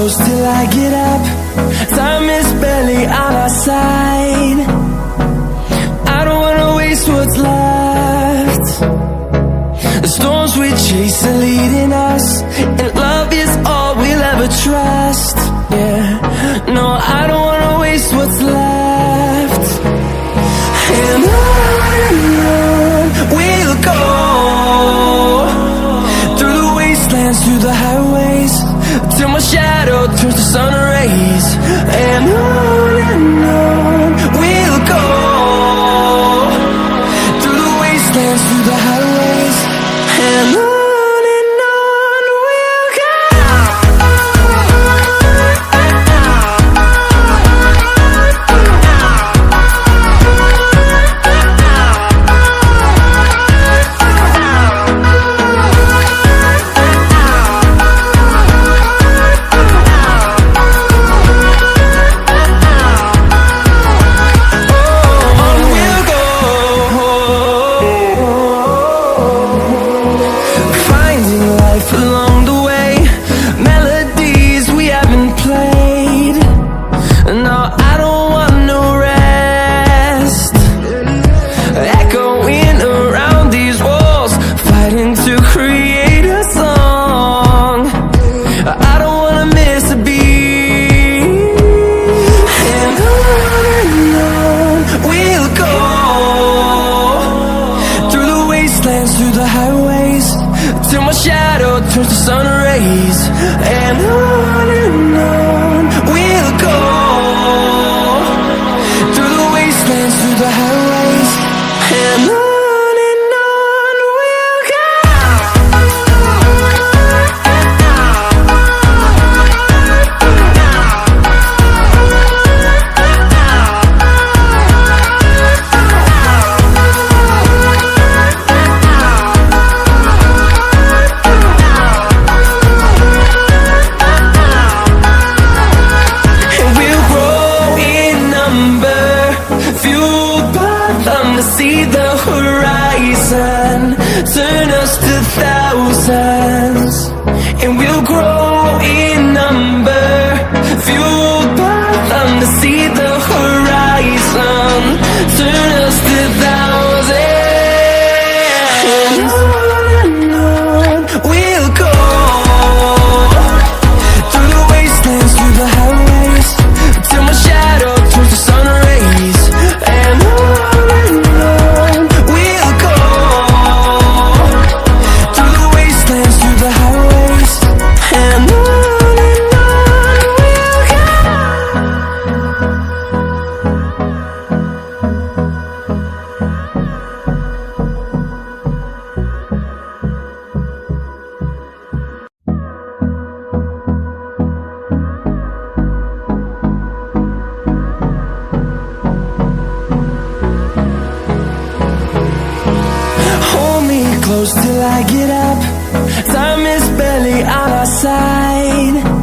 close till I get up. Time is barely on our side. I don't wanna waste what's left. The storms we chase are leading us, and love is all we'll ever trust. Yeah, no, I don't wanna waste what's left. And on we'll go, through the wastelands, through the highways, till my shadow turns to sun rays. And on we'll go, through the wastelands, through the highways, and on we'll go. Along the way, melodies we haven't played. No, I don't want no rest. Echoing around these walls, fighting to create a song. I don't wanna miss a beat. And on we'll go, through the wastelands, through the highways, till my shadow turns to sun rays. And on we'll go, through the wastelands, through the highways, and on we'll go. See the horizon, turn us to thousands, and we'll grow in number, fueled by them to see the horizon, turn us to thousands. And on we'll go, through the wastelands, through the highways, till my shadow turns to sun rays. And close till I get up. Time is barely on our side.